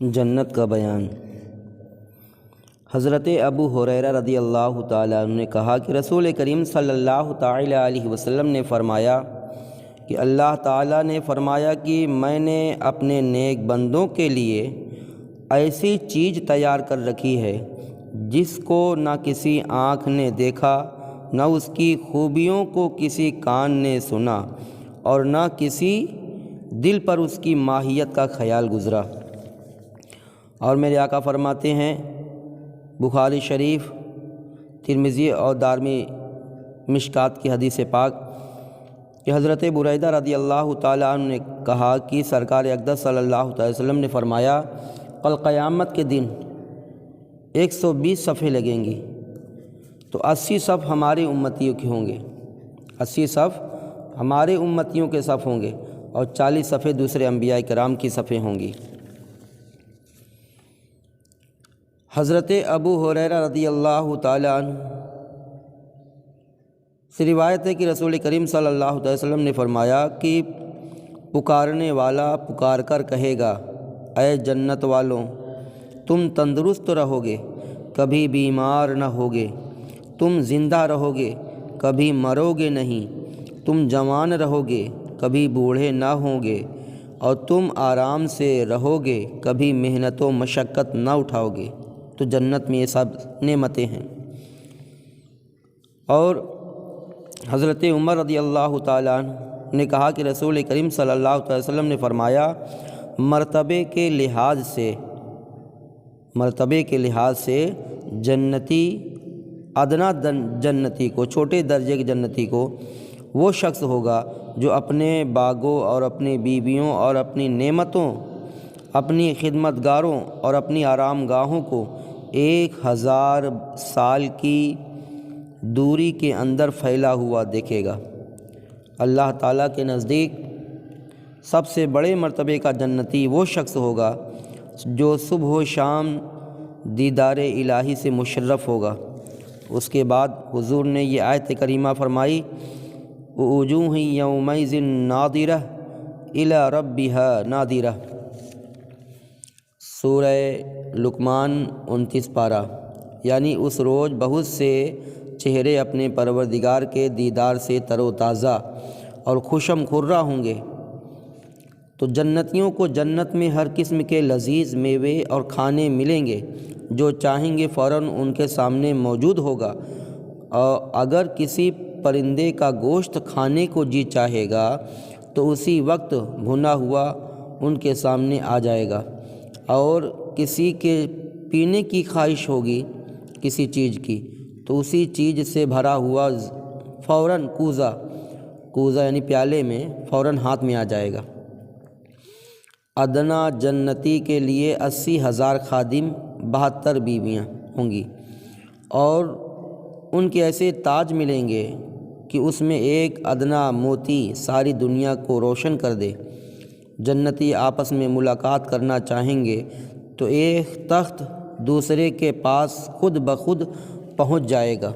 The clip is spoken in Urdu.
جنت کا بیان۔ حضرت ابو ہریرہ رضی اللہ تعالیٰ عنہ نے کہا کہ رسول کریم صلی اللہ تعالیٰ علیہ وسلم نے فرمایا کہ اللہ تعالیٰ نے فرمایا کہ میں نے اپنے نیک بندوں کے لیے ایسی چیز تیار کر رکھی ہے جس کو نہ کسی آنکھ نے دیکھا، نہ اس کی خوبیوں کو کسی کان نے سنا، اور نہ کسی دل پر اس کی ماہیت کا خیال گزرا۔ اور میرے آقا فرماتے ہیں، بخاری شریف، ترمذی اور دارمی مشکات کی حدیث پاک، کہ حضرت بریدہ رضی اللہ تعالیٰ عنہ نے کہا کہ سرکار اقدس صلی اللہ علیہ وسلم نے فرمایا، کل قیامت کے دن 120 صفحے لگیں گی، تو 80 صف ہماری امتیوں کے ہوں گے، 80 صف ہمارے امتیوں کے صف ہوں گے، اور 40 صفحے دوسرے انبیاء کرام کی صفحے ہوں گی۔ حضرت ابو ہریرہ رضی اللہ تعالیٰ عنہ سے روایت ہے کہ رسول کریم صلی اللہ علیہ وسلم نے فرمایا کہ پکارنے والا پکار کر کہے گا، اے جنت والوں، تم تندرست رہو گے، کبھی بیمار نہ ہوگے، تم زندہ رہو گے، کبھی مرو گے نہیں، تم جوان رہو گے، کبھی بوڑھے نہ ہوں گے، اور تم آرام سے رہو گے، کبھی محنت و مشقت نہ اٹھاؤ گے۔ تو جنت میں یہ سب نعمتیں ہیں۔ اور حضرت عمر رضی اللہ تعالیٰ عنہ نے کہا کہ رسول کریم صلی اللہ علیہ وسلم نے فرمایا، مرتبے کے لحاظ سے جنتی، ادنا جنتی کو، چھوٹے درجے کے جنتی کو وہ شخص ہوگا جو اپنے باغوں اور اپنی بیویوں اور اپنی نعمتوں، اپنی خدمت گاروں اور اپنی آرام گاہوں کو 1000 سال کی دوری کے اندر پھیلا ہوا دیکھے گا۔ اللہ تعالیٰ کے نزدیک سب سے بڑے مرتبے کا جنتی وہ شخص ہوگا جو صبح و شام دیدار الہی سے مشرف ہوگا۔ اس کے بعد حضور نے یہ آیت کریمہ فرمائی، وجوہ یومئذ ناظرہ الی ربہا ناظرہ، سورہ لقمان 29 پارہ، یعنی اس روز بہت سے چہرے اپنے پروردگار کے دیدار سے تر و تازہ اور خوشم خرہ ہوں گے۔ تو جنتیوں کو جنت میں ہر قسم کے لذیذ میوے اور کھانے ملیں گے، جو چاہیں گے فوراً ان کے سامنے موجود ہوگا، اور اگر کسی پرندے کا گوشت کھانے کو جی چاہے گا تو اسی وقت بھنا ہوا ان کے سامنے آ جائے گا، اور کسی کے پینے کی خواہش ہوگی کسی چیز کی تو اسی چیز سے بھرا ہوا فوراً کوزہ یعنی پیالے میں فوراً ہاتھ میں آ جائے گا۔ ادنا جنتی کے لیے 80,000 خادم، 72 بیویاں ہوں گی، اور ان کے ایسے تاج ملیں گے کہ اس میں ایک ادنا موتی ساری دنیا کو روشن کر دے۔ جنتی آپس میں ملاقات کرنا چاہیں گے تو ایک تخت دوسرے کے پاس خود بخود پہنچ جائے گا۔